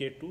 K2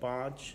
5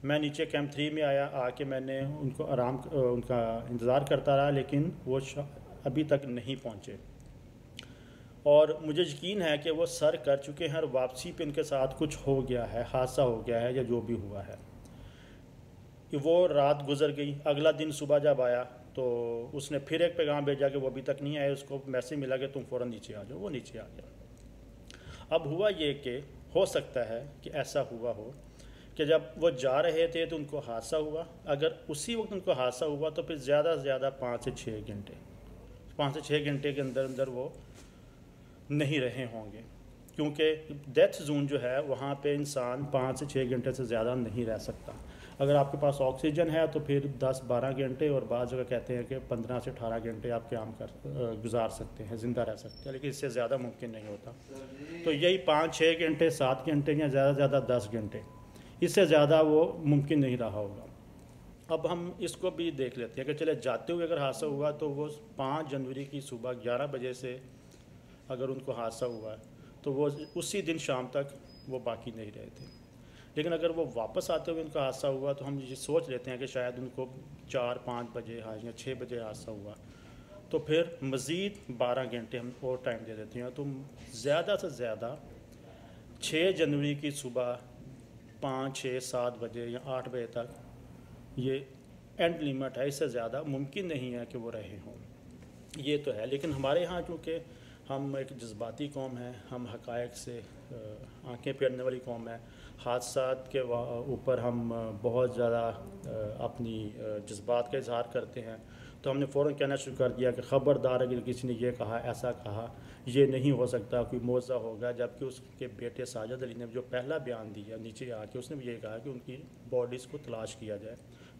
میں نیچے camp 3 میں آ کے میں نے ان کا انتظار کرتا رہا، لیکن وہ ابھی تک نہیں پہنچے، اور مجھے یقین ہے کہ وہ سر کر چکے ہیں اور واپسی پہ ان کے ساتھ کچھ ہو گیا ہے، حادثہ ہو گیا ہے یا جو بھی ہوا ہے۔ کہ وہ رات گزر گئی، اگلا دن صبح جب آیا تو اس نے پھر ایک پیغام بھیجا کہ وہ ابھی تک نہیں آئے، اس کو میسیج ملا کہ تم فوراً نیچے آ جاؤ، وہ نیچے آ گیا۔ اب ہوا یہ کہ ہو سکتا ہے کہ ایسا ہوا ہو کہ جب وہ جا رہے تھے تو ان کو حادثہ ہوا، اگر اسی وقت ان کو حادثہ ہوا تو پھر زیادہ سے زیادہ 5 سے 6 گھنٹے کے اندر وہ نہیں رہے ہوں گے، کیونکہ ڈیتھ زون جو ہے وہاں پہ انسان 5 سے 6 گھنٹے سے زیادہ نہیں رہ سکتا۔ اگر آپ کے پاس آکسیجن ہے تو پھر 10-12 گھنٹے، اور بعض جگہ کہتے ہیں کہ 15 سے 18 گھنٹے آپ قیام گزار سکتے ہیں، زندہ رہ سکتے ہیں، لیکن اس سے زیادہ ممکن نہیں ہوتا۔ تو یہی 5-6 گھنٹے، 7 گھنٹے یا زیادہ سے زیادہ 10 گھنٹے، اس سے زیادہ وہ ممکن نہیں رہا ہوگا۔ اب ہم اس کو بھی دیکھ لیتے ہیں کہ چلے جاتے ہوئے اگر حادثہ ہوا تو وہ 5 جنوری کی صبح 11 بجے سے اگر ان کو حادثہ ہوا ہے تو وہ اسی دن شام تک وہ باقی نہیں رہے تھے، لیکن اگر وہ واپس آتے ہوئے ان کا حادثہ ہوا تو ہم یہ سوچ لیتے ہیں کہ شاید ان کو 4-5 بجے یا 6 بجے حادثہ ہوا، تو پھر مزید 12 گھنٹے ہم اور ٹائم دے دیتے ہیں، تو زیادہ سے زیادہ 6 جنوری کی صبح 5-6-7 بجے یا 8 بجے تک یہ اینڈ لیمٹ ہے، اس سے زیادہ ممکن نہیں ہے کہ وہ رہے ہوں۔ یہ تو ہے، لیکن ہمارے ہاں چونکہ ہم ایک جذباتی قوم ہیں، ہم حقائق سے آنکھیں پھیرنے والی قوم ہے، حادثات کے اوپر ہم بہت زیادہ اپنی جذبات کا اظہار کرتے ہیں، تو ہم نے فوراً کہنا شروع کر دیا کہ خبردار اگر کسی نے یہ کہا، ایسا کہا، یہ نہیں ہو سکتا، کوئی معجزہ ہوگا، جبکہ اس کے بیٹے ساجد علی نے جو پہلا بیان دیا نیچے آ کے، اس نے بھی یہ کہا کہ ان کی باڈیز کو تلاش کیا جائے،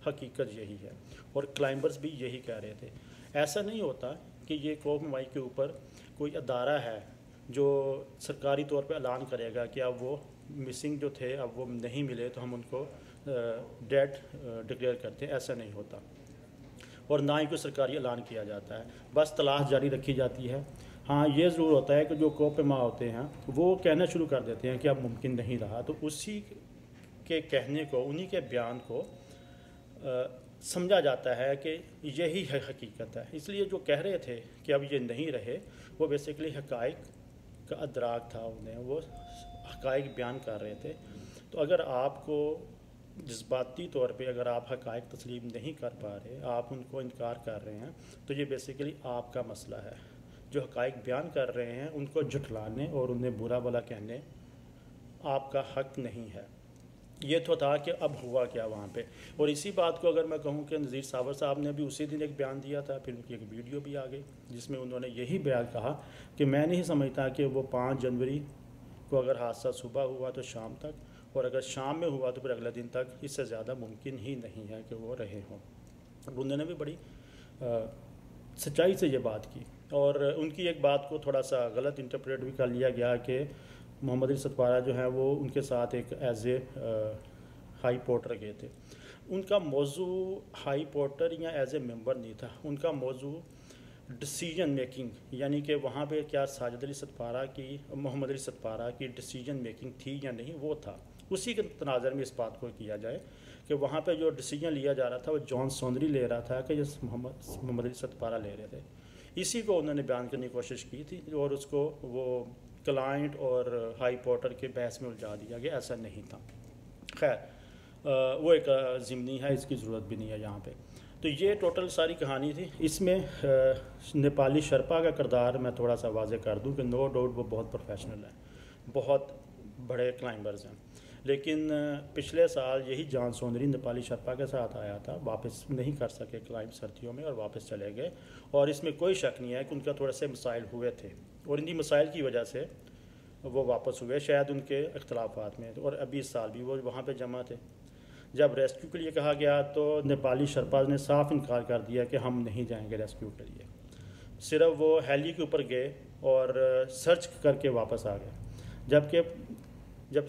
حقیقت یہی ہے، اور کلائمبرز بھی یہی کہہ رہے تھے۔ ایسا نہیں ہوتا کہ یہ قوم مائی کے اوپر کوئی ادارہ ہے جو سرکاری طور پہ اعلان کرے گا کہ اب وہ مسنگ جو تھے اب وہ نہیں ملے تو ہم ان کو ڈیڈ ڈکلیئر کرتے ہیں، ایسا نہیں ہوتا، اور نہ ہی کوئی سرکاری اعلان کیا جاتا ہے، بس تلاش جاری رکھی جاتی ہے۔ ہاں یہ ضرور ہوتا ہے کہ جو کوپ ماں ہوتے ہیں وہ کہنا شروع کر دیتے ہیں کہ اب ممکن نہیں رہا، تو اسی کے کہنے کو، انہی کے بیان کو سمجھا جاتا ہے کہ یہی ہے حقیقت ہے، اس لیے جو کہہ رہے تھے کہ اب یہ نہیں رہے وہ بیسیکلی حقائق کا ادراک تھا انہیں، وہ حقائق بیان کر رہے تھے۔ تو اگر آپ کو جذباتی طور پہ اگر آپ حقائق تسلیم نہیں کر پا رہے، آپ ان کو انکار کر رہے ہیں، تو یہ بیسیکلی آپ کا مسئلہ ہے۔ جو حقائق بیان کر رہے ہیں ان کو جھٹلانے اور انہیں برا بھلا کہنے آپ کا حق نہیں ہے۔ یہ تو تھا کہ اب ہوا کیا وہاں پہ، اور اسی بات کو اگر میں کہوں کہ نذیر صابر صاحب نے بھی اسی دن ایک بیان دیا تھا، پھر ان کی ایک ویڈیو بھی آ گئی جس میں انہوں نے یہی بیان کہا کہ میں نہیں سمجھتا کہ وہ 5 جنوری کو اگر حادثہ صبح ہوا تو شام تک، اور اگر شام میں ہوا تو پھر اگلے دن تک، اس سے زیادہ ممکن ہی نہیں ہے کہ وہ رہے ہوں۔ انہوں نے بھی بڑی سچائی سے یہ بات کی، اور ان کی ایک بات کو تھوڑا سا غلط انٹرپریٹ بھی کر لیا گیا کہ محمد علی ستپارہ جو ہیں وہ ان کے ساتھ ایک ایز اے ہائی پورٹر گئے تھے۔ ان کا موضوع ہائی پورٹر یا ایز اے ممبر نہیں تھا، ان کا موضوع ڈیسیجن میکنگ، یعنی کہ وہاں پہ کیا ساجد علی ستپارہ کی، محمد علی ستپارہ کی ڈیسیجن میکنگ تھی یا نہیں، وہ تھا۔ اسی کے تناظر میں اس بات کو کیا جائے کہ وہاں پہ جو ڈیسیجن لیا جا رہا تھا وہ جان سوندری لے رہا تھا کہ محمد علی ستپارہ لے رہے تھے، اسی کو انہوں نے بیان کرنے کی کوشش کی تھی، اور اس کو وہ کلائنٹ اور ہائی پورٹر کے بحث میں الجھا دیا گیا، ایسا نہیں تھا۔ خیر وہ ایک ضمنی ہے، اس کی ضرورت بھی نہیں ہے یہاں پہ۔ تو یہ ٹوٹل ساری کہانی تھی۔ اس میں نیپالی شرپا کا کردار میں تھوڑا سا واضح کر دوں کہ نو ڈاؤٹ وہ بہت پروفیشنل ہیں، بہت بڑے کلائمبرز ہیں، لیکن پچھلے سال یہی جان سوندری نیپالی شرپا کے ساتھ آیا تھا، واپس نہیں کر سکے کلائمب سردیوں میں اور واپس چلے گئے، اور اس میں کوئی شک نہیں ہے کہ ان کا تھوڑے سے مسائل ہوئے تھے، اور انہی مسائل کی وجہ سے وہ واپس ہوئے، شاید ان کے اختلافات میں، اور ابھی اس سال بھی وہ وہاں پہ جمع تھے۔ جب ریسکیو کے لیے کہا گیا تو نیپالی شرپاز نے صاف انکار کر دیا کہ ہم نہیں جائیں گے ریسکیو کے لیے، صرف وہ ہیلی کے اوپر گئے اور سرچ کر کے واپس آ گئے، جبکہ جب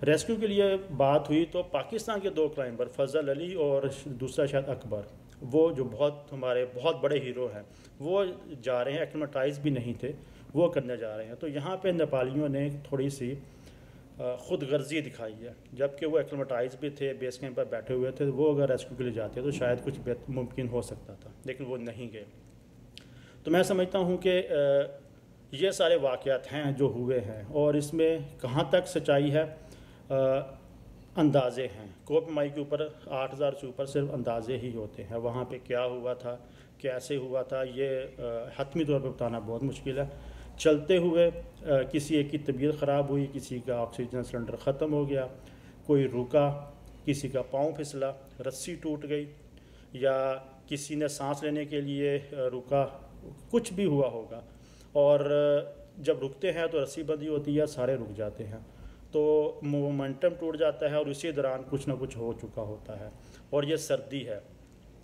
ریسکیو کے لیے بات ہوئی تو پاکستان کے 2 کلائمبر فضل علی اور دوسرا شاید اکبر، وہ جو ہمارے بہت بڑے ہیرو ہیں، وہ جا رہے ہیں، ایکلیمیٹائز بھی نہیں تھے، وہ کرنے جا رہے ہیں۔ تو یہاں پہ نیپالیوں نے تھوڑی سی خود غرضی دکھائی ہے، جبکہ وہ ایکلمٹائز بھی تھے، بیس کیمپ پر بیٹھے ہوئے تھے، وہ اگر ریسکیو کے لیے جاتے تو شاید کچھ ممکن ہو سکتا تھا، لیکن وہ نہیں گئے۔ تو میں سمجھتا ہوں کہ یہ سارے واقعات ہیں جو ہوئے ہیں، اور اس میں کہاں تک سچائی ہے اندازے ہیں۔ کوہ پیمائی کے اوپر 8000 سے اوپر صرف اندازے ہی ہوتے ہیں، وہاں پہ کیا ہوا تھا، کیسے ہوا تھا، یہ حتمی طور پہ بتانا بہت مشکل ہے۔ چلتے ہوئے کسی ایک کی طبیعت خراب ہوئی، کسی کا آکسیجن سلنڈر ختم ہو گیا، کوئی رکا، کسی کا پاؤں پھسلا، رسی ٹوٹ گئی، یا کسی نے سانس لینے کے لیے رکا، کچھ بھی ہوا ہوگا، اور جب رکتے ہیں تو رسی بندھی ہوتی ہے، سارے رک جاتے ہیں، تو مومنٹم ٹوٹ جاتا ہے، اور اسی دوران کچھ نہ کچھ ہو چکا ہوتا ہے۔ اور یہ سردی ہے،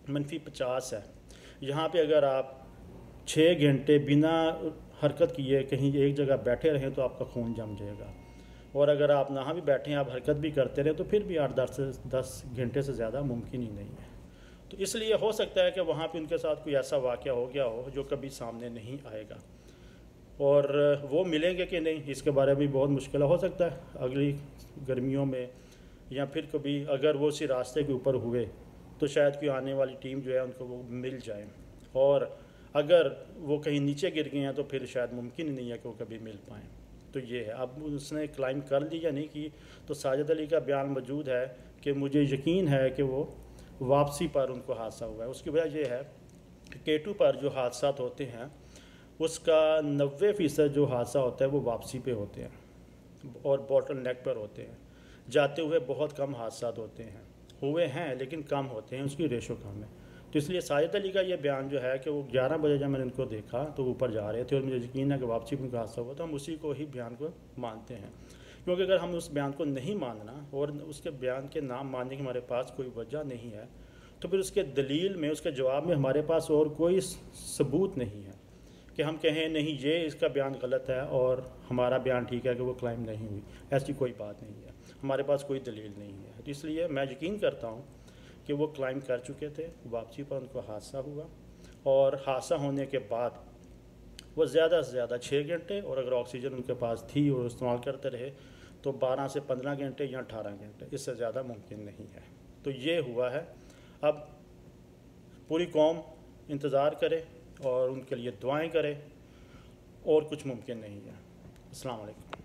-50 ہے، یہاں پہ اگر آپ 6 گھنٹے بنا حرکت کیے کہیں ایک جگہ بیٹھے رہیں تو آپ کا خون جم جائے گا، اور اگر آپ نہاں بھی بیٹھے ہیں، آپ حرکت بھی کرتے رہیں، تو پھر بھی 8-10 گھنٹے سے زیادہ ممکن ہی نہیں ہے۔ تو اس لیے ہو سکتا ہے کہ وہاں پہ ان کے ساتھ کوئی ایسا واقعہ ہو گیا ہو جو کبھی سامنے نہیں آئے گا، اور وہ ملیں گے کہ نہیں اس کے بارے میں بہت مشکل ہو سکتا ہے اگلی گرمیوں میں، یا پھر کبھی اگر وہ اسی راستے کے اوپر ہوئے تو شاید کوئی آنے والی ٹیم جو ہے ان کو وہ مل جائیں، اور اگر وہ کہیں نیچے گر گئے ہیں تو پھر شاید ممکن ہی نہیں ہے کہ وہ کبھی مل پائیں۔ تو یہ ہے، اب اس نے کلائم کر لی یا نہیں کی، تو ساجد علی کا بیان موجود ہے کہ مجھے یقین ہے کہ وہ واپسی پر ان کو حادثہ ہوا ہے۔ اس کی وجہ یہ ہے کہ K2 پر جو حادثات ہوتے ہیں اس کا 90% جو حادثہ ہوتا ہے وہ واپسی پہ ہوتے ہیں، اور باٹل نیک پر ہوتے ہیں، جاتے ہوئے بہت کم حادثات ہوتے ہیں، ہوئے ہیں لیکن کم ہوتے ہیں، اس کی ریشو کم ہے۔ تو اس لیے ساجد علی کا یہ بیان جو ہے کہ وہ 11 بجے جب میں نے ان کو دیکھا تو اوپر جا رہے تھے، اور مجھے یقین ہے کہ واپسی میں ان کا حادثہ ہوا، تو ہم اسی کو ہی بیان کو مانتے ہیں، کیونکہ اگر ہم اس بیان کو نہیں ماننا اور اس کے بیان کے نام ماننے کی ہمارے پاس کوئی وجہ نہیں ہے، تو پھر اس کے دلیل میں، اس کے جواب میں ہمارے پاس اور کوئی ثبوت نہیں ہے کہ ہم کہیں نہیں یہ اس کا بیان غلط ہے اور ہمارا بیان ٹھیک ہے کہ وہ کلائم نہیں ہوئی۔ ایسی کوئی بات نہیں ہے، ہمارے پاس کوئی دلیل نہیں ہے۔ اس لیے میں یقین کرتا ہوں کہ وہ کلائم کر چکے تھے، واپسی پر ان کو حادثہ ہوا، اور حادثہ ہونے کے بعد وہ زیادہ سے زیادہ 6 گھنٹے، اور اگر آکسیجن ان کے پاس تھی اور استعمال کرتے رہے تو 12 سے 15 گھنٹے یا 18 گھنٹے، اس سے زیادہ ممکن نہیں ہے۔ تو یہ ہوا ہے، اب پوری قوم انتظار کرے اور ان کے لیے دعائیں کرے، اور کچھ ممکن نہیں ہے۔ السلام علیکم۔